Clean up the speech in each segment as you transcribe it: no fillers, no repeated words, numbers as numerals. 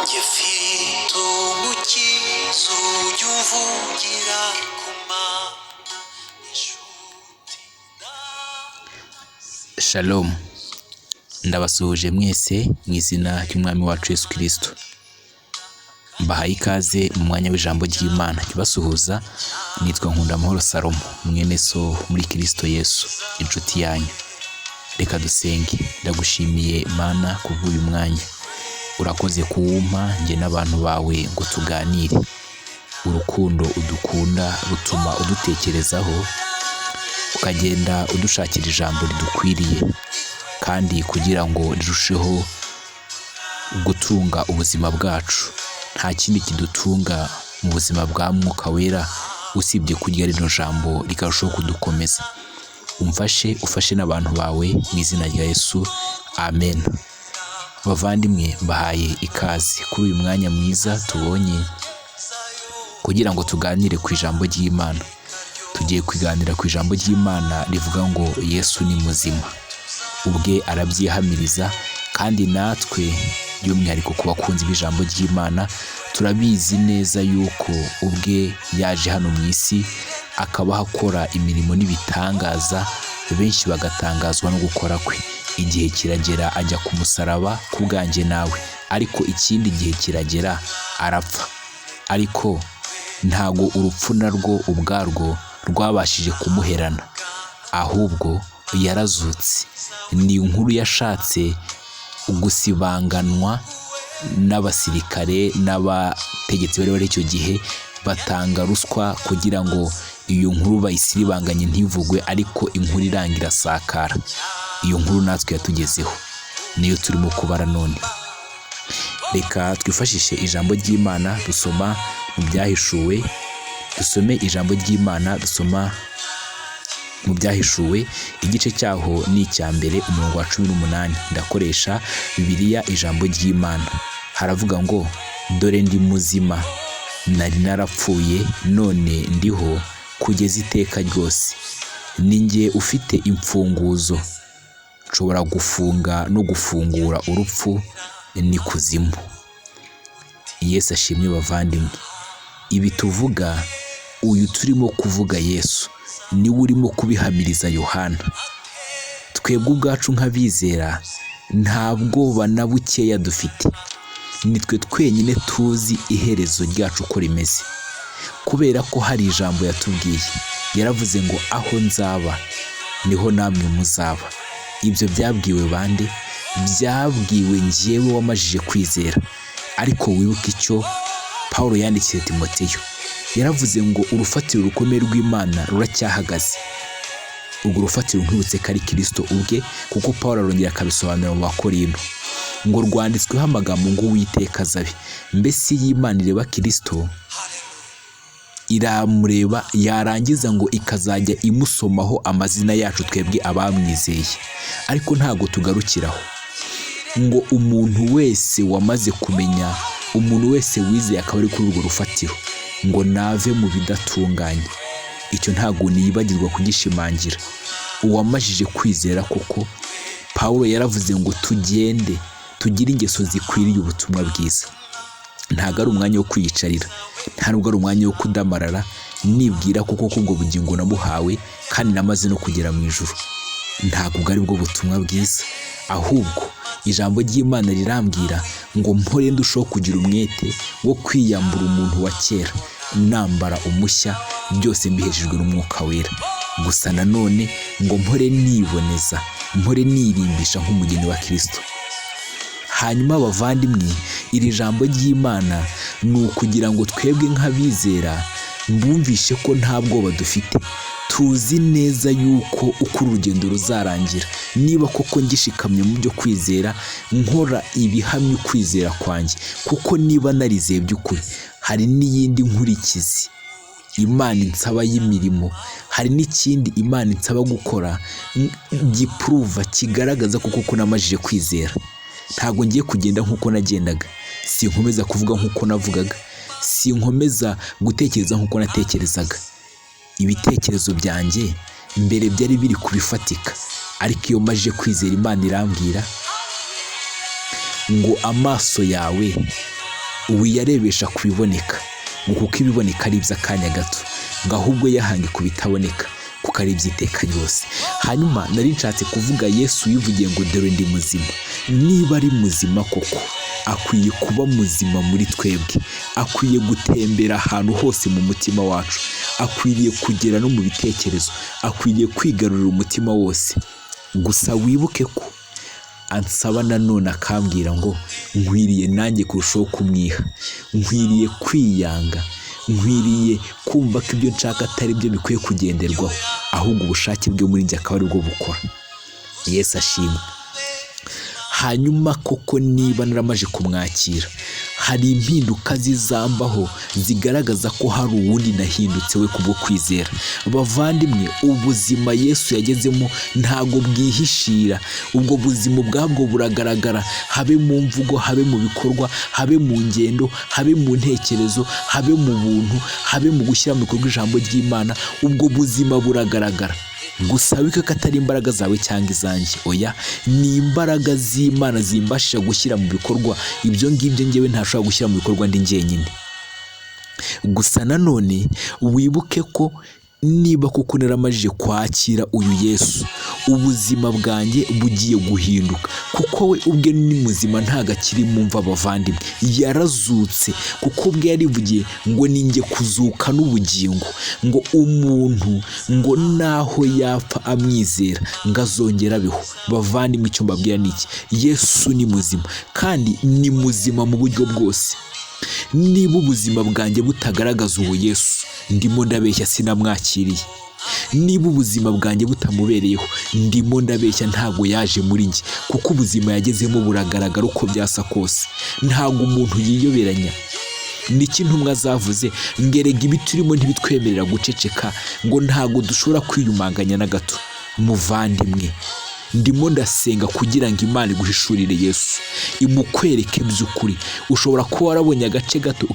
Ngifite umukiza ujya uvugira ku mana inshuti. Shalom, ndabasuhuje mwese mu izina ry'umwami wacu Yesu Kristo. Mbahaye ikaze mu mwanya w'ijambo ry'Imana. Kibasuhuza nitwa Nkundamahoro Salomo, mwene so muri Kristo Yesu, inshuti yanyu. Reka dusenge. Ndagushimiye Mana kubw'uyu mwanya, urakoze kuwumpa njye n'abantu bawe ngo tuganire. Urukundo udukunda rutuma udutekerezaho, ukagenda udushakira ijambo ridukwiriye, kandi kugira ngo rirusheho gutunga ubuzima bwacu. Nta kindi kidutunga mu buzima bwa Mwuka Wera usibye kurya rino jambo rikarushaho kudukomeza. Ufashe n'abantu bawe mu izina rya Yesu, amen. Bavandimwe, mbahaye ikaze kuri uyu mwanya mwiza tubonye kugira ngo tuganire ku ijambo ry'Imana. Tugiye kuganira ku ijambo ry'Imana rivuga ngo Yesu ni muzima. Ubwe arabyihamiriza, kandi natwe by'umwihariko ku bakunzi b'ijambo ry'Imana turabizi neza yuko ubwe yaje hano mu isi akabaho akora imirimo n'ibitangaza, benshi bagatangazwa no gukora kwe. Igihe kiragera ajya ku musaraba ku bwanjye nawe, ariko ikindi gihe kiragera arapfa. Ariko ntago urupfu narwo ubwarwo rwabashije kumuherana, ahubwo yarazutse. Ni inkuru yashatse gusibanganwa n'abasirikare n'abategetsi bari icyo gihe, batanga ruswa kugira ngo iyo nkuru bayisiribanganye ntivugwe, ariko inkuru irangira sakara. Iyo nkuru natwe yatugezeho, niyo turimo kubara none. Reka twifashishe ijambo ry'Imana dusoma mu Byahishuwe. Dusome ijambo ry'Imana, dusoma mu Byahishuwe, igice cyaho ni icya mbere, umurongo wa 18. Ndakoresha Bibiliya ijambo ry'Imana. Haravuga ngo, dore ndi muzima, nari narapfuye, none ndiho kugeza iteka ryose. Ni njye ufite imfunguzo, nshobora gufunga no gufungura urupfu n'ikuzimu. Yesu ashimwe bavandimwe. Ibi tuvuga, uyu turimo kuvuga Yesu niwe urimo kubihamiriza Yohana. Twebwe ubwacu nk'abizera nta bwoba na bukeya dufite. Nitwe twenyine tuzi iherezo ryacu uko rimeze, kubera ko hari ijambo yatubwiye. Yaravuze ngo aho nzaba niho namwe muzaba. Ibyo byabwiwe bande? Byabwiwe njyewe wamajije kwizera. Ariko wibuke icyo Pawulo yandikiye Timoteyo. Yaravuze ngo urufatiro rukomeye rw'Imana ruracyahagaze. Urwo rufatiro nkwibutse ko ari Kristo ubwe, kuko Pawulo arongera akabisobanura mu Bakorinto ngo rwanditsweho amagambo ngo Uwiteka azabe. Mbese y'Imana ireba Kristo, iramureba, yarangiza ngo ikazajya imusomaho amazina yacu twebwe abamwizeye. Ariko ntago tugarukiraho ngo umuntu wese wamaze kumenya, umuntu wese wizeye akaba ari kuri urwo rufatiro, ngo nave mu bidatunganye. Icyo ntago niyibagirwa kugishimangira. Uwamajije kwizera koko, Pawulo yaravuze ngo tugende tugire ingeso zikwiriye ubutumwa bwiza. Ntago ari umwanya wo kwiyicarira, nta nubwo ari umwanya wo kudamarara, nibwira kuko kubwo bugingo nabuhawe kandi namaze no kugera mu ijuru. Ntago bwari bwo butumwa bwiza, ahubwo ijambo ry'Imana rirambwira ngo mpore ndushaho kugira umwete wo kwiyambura umuntu wa kera, nambara umushya, byose mbihejejwe n'Umwuka Wera. Gusa nanone ngo mpore niboneza, mpore nirimbisha nk'umugeni wa Kristo. Hanyuma abavandimwe, iri jambo ry'Imana ni ukugira ngo twebwe nk'abizera mbumvishe ko nta bwoba dufite. Tuzi neza yuko uko urugendo ruzarangira, niba koko ngishikamye mu byo kwizera, nkora ibihamya ukwizera kwanjye. Kuko niba narizeye by'ukuri, hari n'iyindi nkurikizi Imana insaba y'imirimo, hari n'ikindi Imana insaba gukora gipuruva, kigaragaza kuko namajije kwizera. Ntago ngiye kugenda nk'uko nagendaga, sinkomeza kuvuga nk'uko navugaga, sinkomeza gutekereza nk'uko natekerezaga. Ibitekerezo byanjye mbere byari biri kubifatika, ariko iyo majije kwizera Imana irambwira ngo amaso yawe wiyarebesha ku biboneka, ngo kuko ibiboneka ari iby'akanya gato, ngo ahubwo yahange ku bitaboneka kuko ari iby'iteka ryose. Hanyuma nari nshatse kuvuga Yesu yivugiye ngo dore ndi muzima. Niba ari muzima koko, akwiye kuba muzima muri twebwe, akwiye gutembera ahantu hose mu mutima wacu, akwiriye kugera no mu bitekerezo, akwiriye kwigarurira umutima wose. Gusa wibuke ko ansaba nanone akambwira ngo nkwiriye nanjye kurushaho kumwiha, nkwiriye kwiyanga, nkwiriye kumva ko ibyo nshaka atari byo bikwiye kugenderwaho, ahubwo ubushake bwe muri njye akaba ari bwo bukora. Yesu ashimwe. Hanyuma koko niba naramaje kumwakira, hari impinduka zizambaho zigaragaza ko hari uwundi nahindutse we kubwo kwizera. Bavandimwe, ubuzima Yesu yagezemo ntago bwihishira, ubwo buzima ubwabwo buragaragara, habe mu mvugo, habe mu bikorwa, habe mu ngendo, habe mu ntekerezo, habe mu buntu, habe mu gushyira mu bikorwa ijambo ry'Imana. Ubwo buzima buragaragara. Gusa wiko ko atari imbaraga zawe cyangwa izanjye, oya, ni imbaraga z'Imana zimbashisha gushyira mu bikorwa ibyo ngibyo njyewe ntashobora gushyira mu bikorwa ndi njyenyine. Gusa nanone wibuke ko niba kuko naramajije kwakira uyu Yesu, ubuzima bwanjye bugiye guhinduka, kuko we ubwe ni muzima, ntago akiri mu mva. Abavandimwe, yarazutse, kuko ubwe yarivugiye ngo ninjye kuzuka n'ubugingo, ngo umuntu ngo naho yapfa amwizera ngo azongera abeho. Bavandimwe, icyo mbabwira ni iki: Yesu ni muzima, kandi ni muzima mu buryo bwose. Niba ubuzima bwanjye butagaragaza uwo Yesu, ndimo ndabeshya, sinamwakiriye. Niba ubuzima bwanjye butamubereyeho, ndimo ndabeshya, ntago yaje muri njye, kuko ubuzima yagezemo buragaragara uko byasa kose. Ntago umuntu yiyoberanya. Niki intumwa zavuze ngo erega ibi turimo ntibitwemerera guceceka, ngo ntago dushobora kwiyumanganya na gato. Muvandimwe, ndimo ndasenga kugira ngo Imana iguhishurire Yesu, imukwereke by'ukuri. Ushobora kuba warabonye agace gato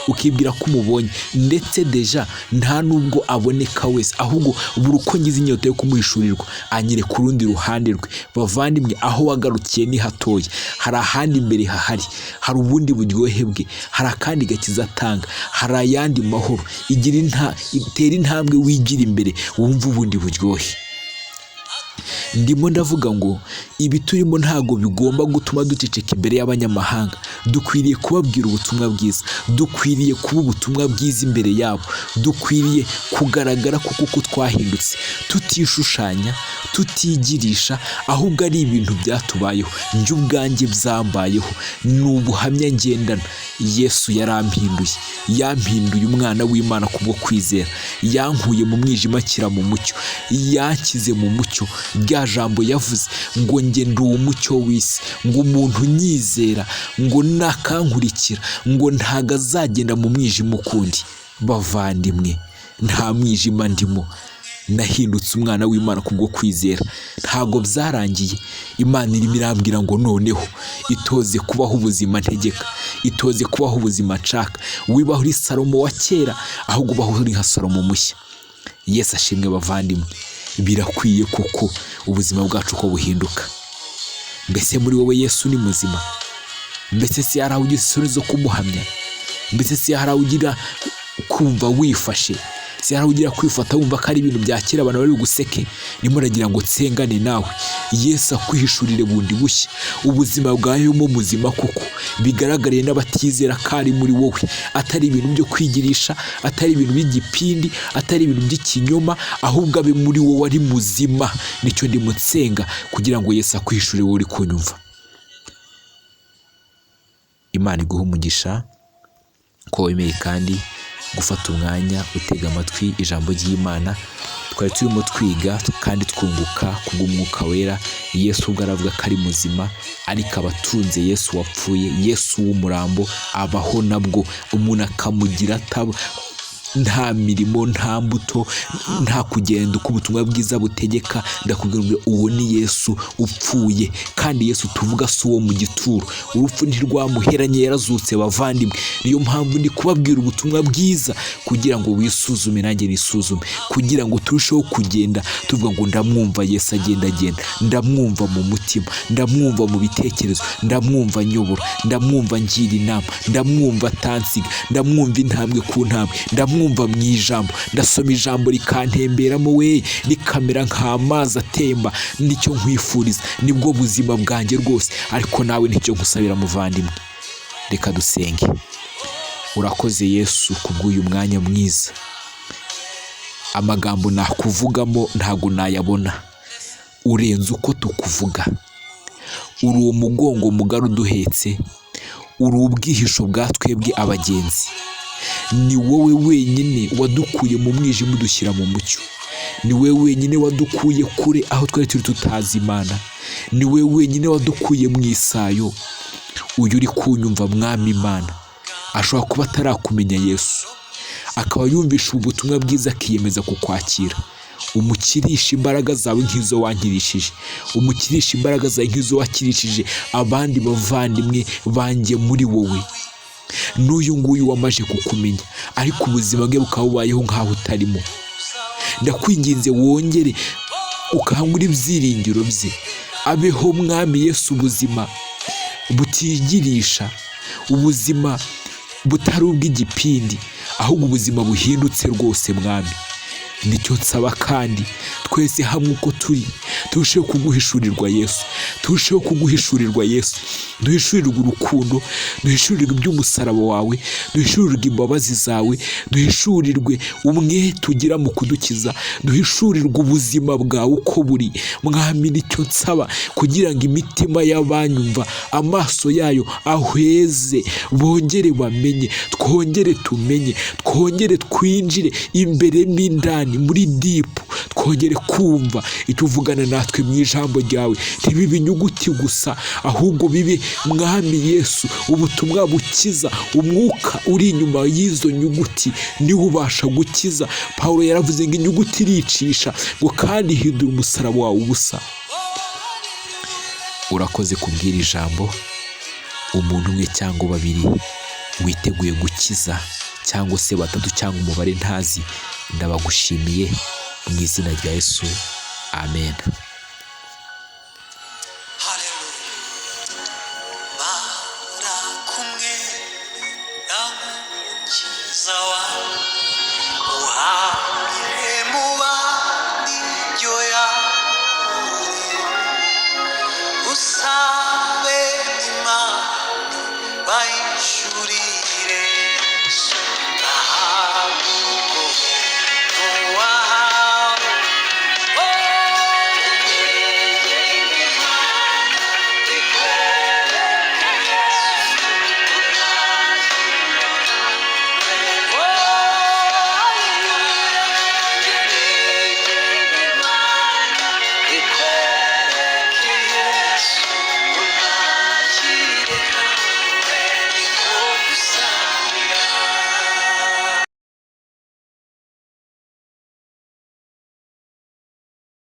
ukibwira ko umubonye, ndetse deja nta nubwo aboneka wese, ahubwo buri uko ngize inyota yo kumuhishurirwa anyere ku rundi ruhande rwe. Bavandimwe, aho wagarukiye ni hatoya, hari ahandi imbere hahari, hari ubundi buryohe bwe, hari akandi gakiza atanga, hari ayandi mahoro. Itera intambwe wigira imbere wumva ubundi buryohe. Ndimo ndavuga ngo ibi turimo ntago bigomba gutuma duceceka imbere y'abanyamahanga. Dukwiriye kubabwira ubutumwa bwiza, dukwiriye kuba ubutumwa bwiza imbere yabo, dukwiriye kugaragara kuko twahindutse, tutishushanya, tutigirisha, ahubwo ari ibintu byatubayeho, njye ubwanjye byambayeho, ni ubuhamya ngendana. Yesu yarampinduye, yampinduye umwana w'Imana kubwo kwizera, yankuye mu mwijima akira mu mucyo, yankize mu mucyo. Rya jambo yavuze ngo njye ndi umucyo w'isi, ngo umuntu unyizera ngo nakankurikira ngo ntago azagenda mu mwijima ukundi. Bavandimwe, nta mwijima ndimo, nahindutse umwana w'Imana kubwo kwizera. Ntago byarangiye, Imana irimo irambwira ngo noneho itoze kubaho ubuzima ntegeka, itoze kubaho ubuzima nshaka. Wibaho uri Salomo wa kera, ahubwo ubaho uri nka Salomo mushya. Yesu ashimwe. Bavandimwe, birakwiye kuko ubuzima bwacu ko buhinduka. Mbese muri wowe Yesu ni muzima? Mbese si hari aho ugira isoni zo kumuhamya? Mbese si hari aho ugira kumva wifashe? Si hari aho ugira kwifata wumva ko ari ibintu bya kera abantu bari buguseke? Nimo nagira ngo tsengane nawe, Yesu akwihishurire bundi bushya, ubuzima bwayemo muzima kuko bigaragariye n'abatizera ko ari muri wowe, atari ibintu byo kwigirisha, atari ibintu by'igipindi, atari ibintu by'ikinyoma, ahubwo abe muri wowe ari muzima. Nicyo ndimo nsenga kugira ngo Yesu akwihishurire wowe uri kunyumva. Imana iguhe umugisha ko wemeye kandi gufata umwanya utega amatwi ijambo ry'Imana. Twari turimo twiga kandi twunguka kubw'Umwuka Wera. Yesu ubwo aravuga ko ari muzima, ariko abatunze Yesu wapfuye, Yesu w'umurambo abaho nabwo, umuntu akamugira nta mirimo, nta mbuto, nta kugenda uko ubutumwa bwiza butegeka. Ndakubwira ngo uwo ni Yesu upfuye, kandi Yesu tuvuga si uwo mu gituro. Urupfu ntirwamuheranye, yarazutse bavandimwe. Niyo mpamvu ndi kubabwira ubutumwa bwiza kugira ngo wisuzume nanjye nisuzume, kugira ngo turusheho kugenda tuvuga ngo ndamwumva Yesu agenda, ndamwumva mu mutima, ndamwumva mu bitekerezo, ndamwumva nyobora, ndamwumva ngira inama, ndamwumva atansiga, ndamwumva intambwe ku ntambwe, ndamwumva mu ijambo, ndasoma ijambo rikantemberamo we, rikamera nk'amazi atemba. Nicyo nkwifuriza, nibwo buzima bwanjye rwose, ariko nawe nicyo nkusabira muvandimwe. Reka dusenge. Urakoze Yesu kubw'uyu mwanya mwiza. Amagambo nakuvugamo ntago nayabona, urenze uko tukuvuga. Uri uwo mugongo mugari uduhetse, uri ubwihisho bwa twebwe abagenzi. Ni wowe wenyine wadukuye mu mwijima udushyira mu mucyo. Ni wowe wenyine wadukuye kure aho twari turi tutazi Imana. Ni wowe wenyine wadukuye mu isayo. Uyu uri kunyumva mwami Imana ashobora kuba atarakumenya Yesu, akaba yumvisha ubutumwa bwiza akiyemeza kukwakira. Umukirisha imbaraga zawe nk'izo wankirishije, umukirisha imbaraga zawe nk'izo wakirishije abandi bavandimwe banjye muri wowe. N'uyu nguyu wamaje kukumenya, ariko ubuzima bwe bukaba bubayeho nk'aho utarimo. Ndakwinginze wongere ukangura ibyiringiro bye, abeho mwami Yesu ubuzima butigirisha, ubuzima butari ubw'igipindi, ahubwo ubuzima buhindutse rwose mwami. Nicyo nsaba, kandi twese hamwe uko turi turusheho kuguhishurirwa Yesu, turusheho kuguhishurirwa Yesu, duhishurirwe urukundo, duhishurirwe iby'umusaraba wawe, duhishurirwe imbabazi zawe, duhishurirwe umwete tugira mu kudukiza, duhishurirwe ubuzima bwawe uko buri mwami. Nicyo nsaba, kugira ngo imitima y'abanyumva amaso yayo ahweze, bongere bamenye, twongere tumenye, twongere twinjire imbere n'indani muri dipu, twongere kumva icyo uvugana natwe mu ijambo ryawe. Ntibibe inyuguti gusa, ahubwo bibe mwami Yesu ubutumwa bukiza. Umwuka uri inyuma y'izo nyuguti niwe ubasha gukiza. Pawulo yaravuze ngo inyuguti iricisha, ngo kandi ihindura umusaraba wawe ubusa. Urakoze kubwira ijambo umuntu umwe cyangwa babiri witeguye gukiza, cyangwa se batatu cyangwa umubare ntazi. Ndabagushimiye mu izina rya Yesu, amen. Hallelujah.